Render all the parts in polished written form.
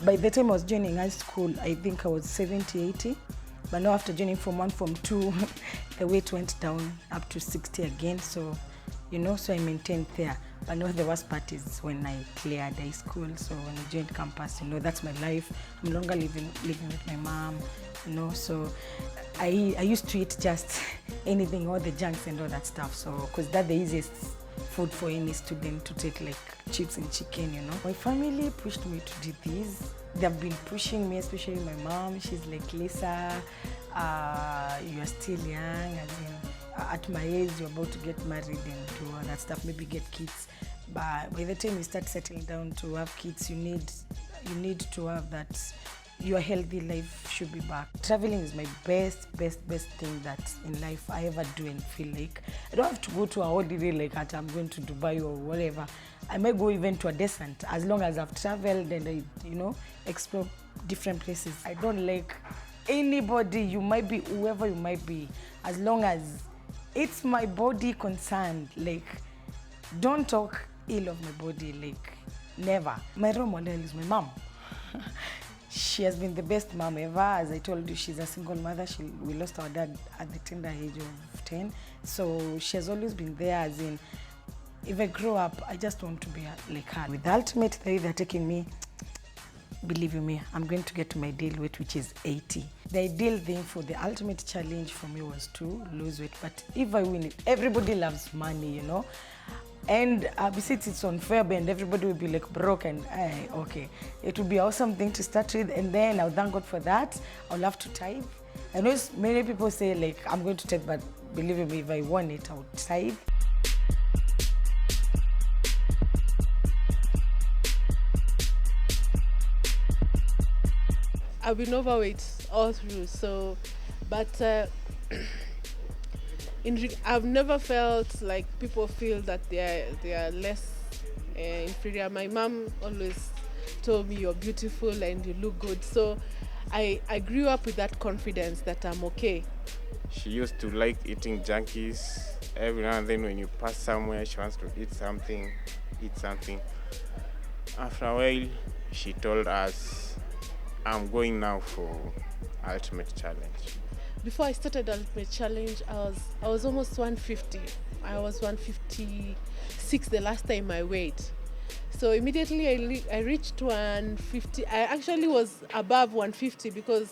By the time I was joining high school, I think I was 70, 80. But now after joining Form 1, Form 2, the weight went down up to 60 again. So, so I maintained there. But now the worst part is when I cleared high school. So when I joined campus, that's my life. I'm no longer living with my mom, So I used to eat just anything, all the junks and all that stuff. So, because that's the easiest food for any student to take, like chips and chicken, My family pushed me to do this. They've been pushing me, especially my mom. She's like, Lisa, you are still young. At my age, you're about to get married and do all that stuff, maybe get kids. But by the time you start settling down to have kids, you need to have that. Your healthy life should be back. Traveling is my best thing that in life I ever do and feel like I don't have to go to a holiday like that I'm going to Dubai or whatever. I might go even to a desert as long as I've traveled and I, explore different places. I don't like anybody, you might be whoever you might be, as long as it's my body concerned. Like, don't talk ill of my body, like, never. My role model is my mom. She has been the best mom ever. As I told you, she's a single mother. We lost our dad at the tender age of 10. So she has always been there, as in, if I grow up, I just want to be like her. With the ultimate, the way they're taking me, believe you me, I'm going to get to my ideal weight, which is 80. The ideal thing for the ultimate challenge for me was to lose weight. But if I win it, everybody loves money, And besides, it's on Fairbairn, and everybody will be like broke, and okay, it would be an awesome thing to start with, and then I'll thank God for that. I'll have to tithe. I know many people say like I'm going to tithe, but believe me, if I won it, I would tithe. I've been overweight all through, but I've never felt like people feel that they are less inferior. My mom always told me you're beautiful and you look good, so I grew up with that confidence that I'm okay. She used to like eating junkies. Every now and then when you pass somewhere, she wants to eat something. After a while, she told us, I'm going now for Ultimate Challenge. Before I started Ultimate Challenge, I was almost 150. I was 156 the last time I weighed. So immediately I reached 150. I actually was above 150 because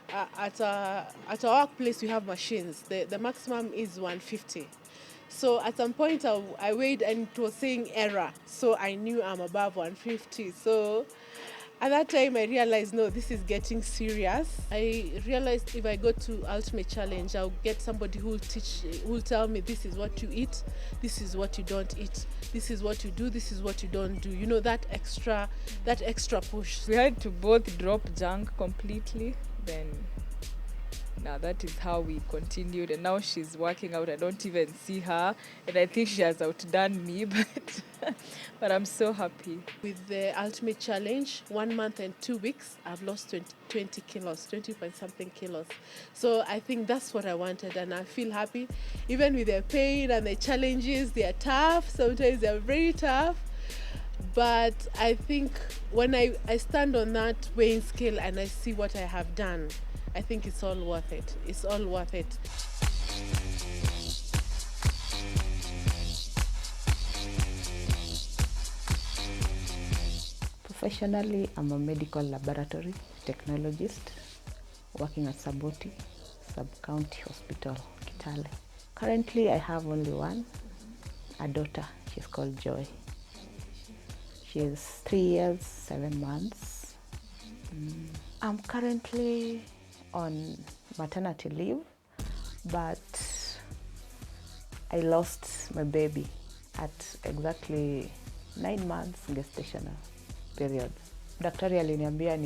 at our workplace we have machines. The maximum is 150. So at some point I weighed and it was saying error. So I knew I'm above 150. So at that time, I realized, no, this is getting serious. I realized if I go to Ultimate Challenge, I'll get somebody who will tell me this is what you eat, this is what you don't eat, this is what you do, this is what you don't do. That extra push. We had to both drop junk completely. Then now that is how we continued, and now she's working out. I don't even see her, and I think she has outdone me, but I'm so happy. With the Ultimate Challenge, 1 month and 2 weeks, I've lost 20 kilos, 20 point something kilos. So I think that's what I wanted, and I feel happy. Even with the pain and the challenges, they are tough. Sometimes they are very tough. But I think when I stand on that weighing scale and I see what I have done, I think it's all worth it. It's all worth it. Professionally, I'm a medical laboratory technologist working at Saboti Sub-County Hospital, Kitale. Currently, I have only one, a daughter. She's called Joy. She's 3 years, 7 months. I'm currently on maternity leave, but I lost my baby at exactly 9 months gestational period. Daktari aliniambia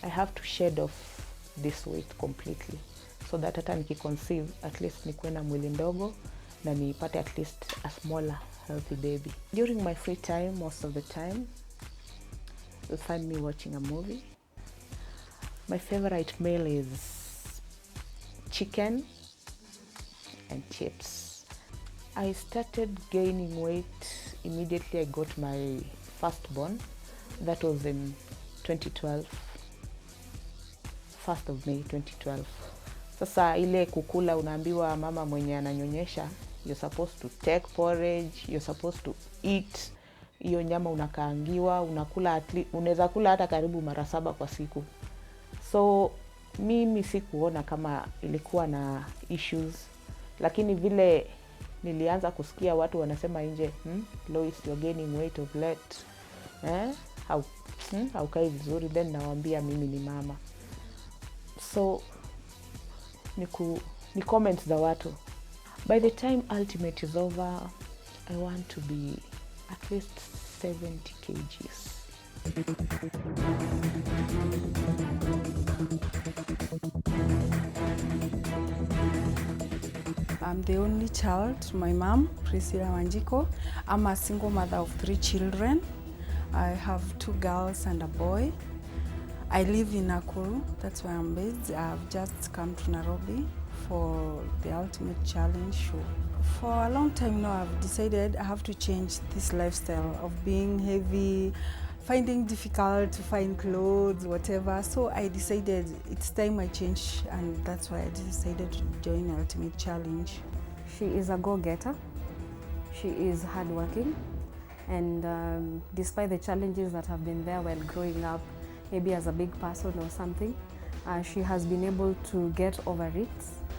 I have to shed off this weight completely so that hata nikiconceive at least nikuwe na mwili ndogo na nipate at least a smaller healthy baby. During my free time, most of the time, you'll find me watching a movie. My favorite meal is chicken and chips. I started gaining weight immediately I got my firstborn. That was in 2012, 1st of May 2012. Sasa ile kukula, unaambiwa mama mwenye ananyonyesha, you're supposed to take porridge, you're supposed to eat. Hiyo nyama unakaangiwa, unakula unaweza kula hata karibu mara 7 kwa siku. So mimi sikuona kama ilikuwa na issues, lakini vile nilianza kusikia watu wanasema nje, Lois, you're gaining weight of late. Haukai vizuri, then nawaambia mimi ni mama. So ni comments za watu. By the time Ultimate is over, I want to be at least 70 kgs. I'm the only child to my mom, Priscilla Wanjiko. I'm a single mother of 3 children. I have 2 girls and a boy. I live in Nakuru, that's where I'm based. I've just come to Nairobi for the Ultimate Challenge show. For a long time now, I've decided I have to change this lifestyle of being heavy, finding difficult to find clothes, whatever. So I decided it's time I change, and that's why I decided to join Ultimate Challenge. She is a go-getter. She is hardworking, and despite the challenges that have been there while growing up, maybe as a big person or something, she has been able to get over it.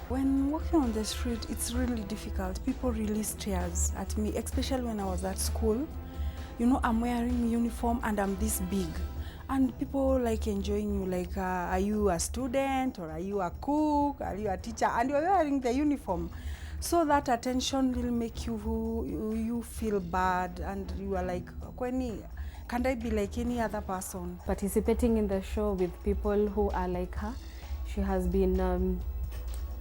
When walking on the street, it's really difficult. People really stares at me, especially when I was at school. You know, I'm wearing uniform and I'm this big. And people like enjoying you, like, are you a student or are you a cook, are you a teacher? And you're wearing the uniform. So that attention will make you feel bad, and you are like, can't I be like any other person? Participating in the show with people who are like her, she has been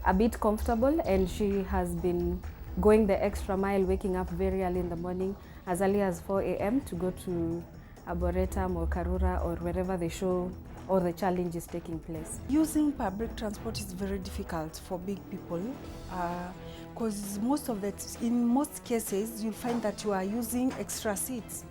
a bit comfortable, and she has been going the extra mile, waking up very early in the morning, as early as 4 a.m. to go to Arboretum or Karura or wherever the show or the challenge is taking place. Using public transport is very difficult for big people, because in most cases you'll find that you are using extra seats,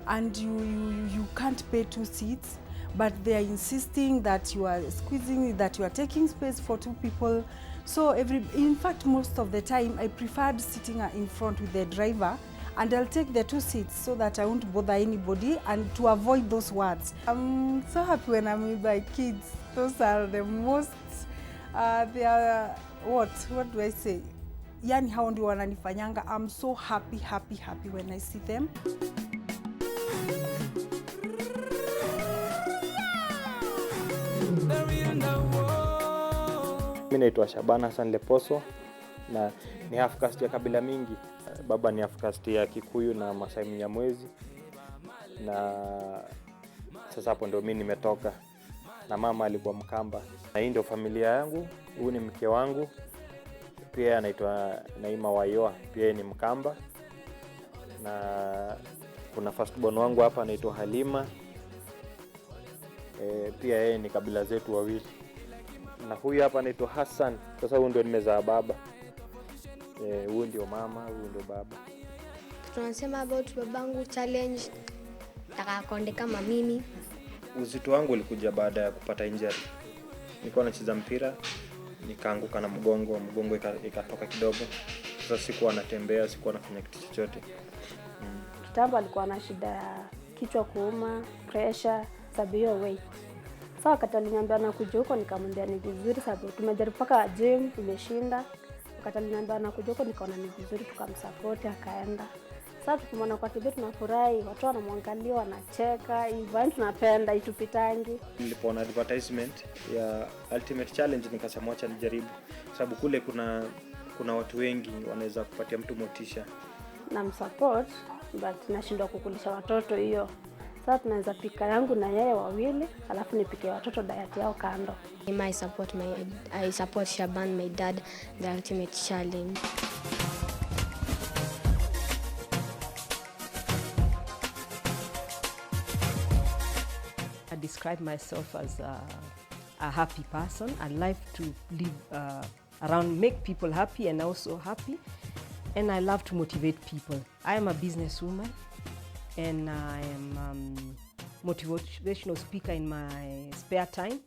and you can't pay 2 seats, but they are insisting that you are squeezing, that you are taking space for 2 people. So in fact, most of the time I preferred sitting in front with the driver, and I'll take the 2 seats so that I won't bother anybody and to avoid those words. I'm so happy when I'm with my kids. Those are the most, they are, what do I say? Yani hao ndio wananifanyanga. I'm so happy when I see them. Mimi naitwa Shaban Hassan Leposo na ni half caste ya kabila mingi. Baba ni half caste ya Kikuyu na Masai Mnyamwezi, na sasa hapo ndio mimi nimetoka, na mama alikuwa Mkamba. Na hii ndio familia yangu. Huyu ni mke wangu, pia anaitwa Naima Wayoa, pia ni Mkamba. Na kuna first born wangu hapa anaitwa Halima, pia yeye ni kabila zetu wawili. Na huyu hapa anaitwa Hassan. Sasa huyu ndio nimezaa baba. Huyu ndio mama, huyu ndio baba. Tunasema about babangu challenge, nataka konde kama mimi. Uzito wangu ulikuja baada ya kupata injury. Nilikuwa nacheza mpira, nikaanguka na mgongo ikatoka kidogo. Sasa sikuwa natembea, sikuwa nafanya kitu chochote. Kitambo alikuwa na shida ya kichwa kuuma, pressure, sababu ya weight. Sasa wakati aliniambia nakuja huko, nikamwambia ni vizuri sababu tumejaribu paka gym tumeshinda. Wakati aliniambia nakuja huko, nikaona ni vizuri, tukamsupport akaenda. Sasa tukimwona kwa TV tunafurahi, watu wanamwangalia wanacheka, hivyo tunapenda itupitangi. Nilipoona advertisement ya Ultimate Challenge nikasema acha nijaribu, sababu kule kuna watu wengi wanaweza kupatia mtu motisha. Na msupport, but nashindwa kukulisha watoto hiyo. Sasa tunaweza pika yangu na yeye wawili, alafu nipike watoto diet yao kando. I support Shaban, my dad, the Ultimate Challenge. I describe myself as a happy person. I like to live around, make people happy and also happy. And I love to motivate people. I am a businesswoman, and I am motivational speaker in my spare time.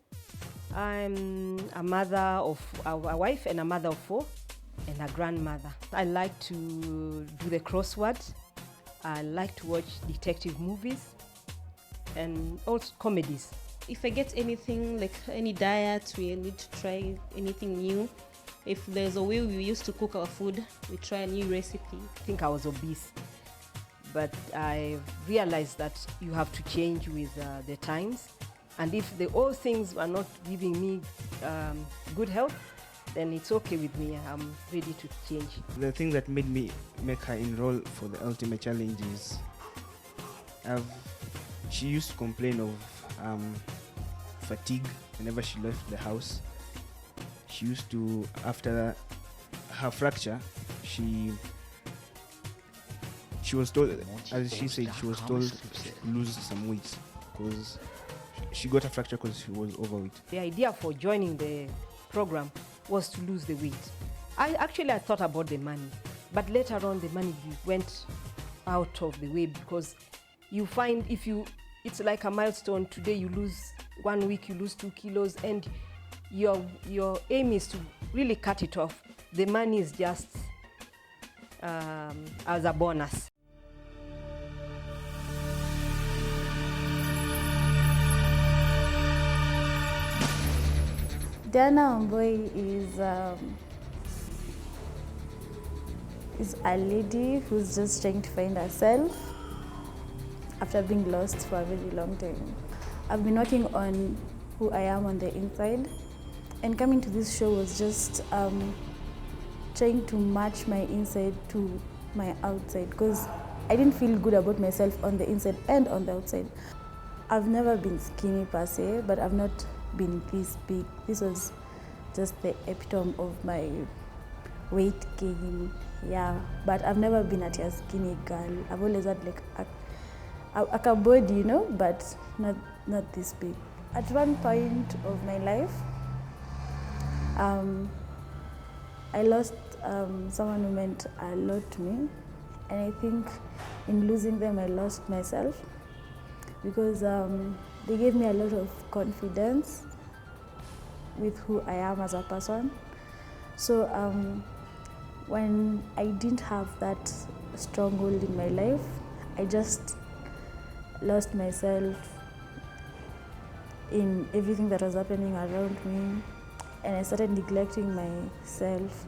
I'm a mother of a wife and a mother of 4 and a grandmother. I like to do the crossword. I like to watch detective movies and also comedies. If I get anything like any diet, we need to try anything new. If there's a way we used to cook our food, we try a new recipe. I think I was obese, but I realized that you have to change with the times. And if the old things are not giving me good health, then it's okay with me. I'm ready to change. The thing that made me make her enroll for the Ultimate Challenge is she used to complain of fatigue whenever she left the house. She used to, after her fracture, she was told, as she said, she was told to lose some weight because she got a fracture because she was overweight. The idea for joining the program was to lose the weight. I thought about the money, but later on the money went out of the way because you find it's like a milestone. Today you lose 1 week, you lose 2 kilos, and your aim is to really cut it off. The money is just as a bonus. Diana Wambui is a lady who's just trying to find herself after being lost for a very long time. I've been working on who I am on the inside, and coming to this show was just trying to match my inside to my outside, because I didn't feel good about myself on the inside and on the outside. I've never been skinny per se, but I've not been this big. This was just the epitome of my weight gain, yeah. But I've never been at a skinny girl. I've always had like a body, you know, but not this big. At one point of my life, I lost someone who meant a lot to me, and I think in losing them I lost myself, because they gave me a lot of confidence with who I am as a person. So when I didn't have that stronghold in my life, I just lost myself in everything that was happening around me, and I started neglecting myself.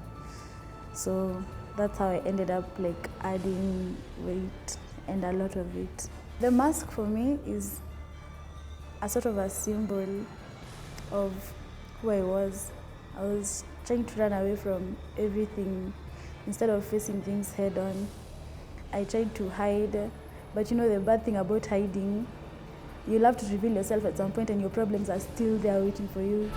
So that's how I ended up like adding weight, and a lot of it. The mask for me is a sort of a symbol of who I was. I was trying to run away from everything instead of facing things head on. I tried to hide, but you know the bad thing about hiding, you'll have to reveal yourself at some point and your problems are still there waiting for you.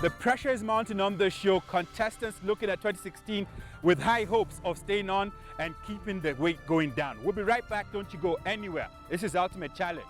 The pressure is mounting on the show. Contestants looking at 2016 with high hopes of staying on and keeping the weight going down. We'll be right back. Don't you go anywhere. This is Ultimate Challenge.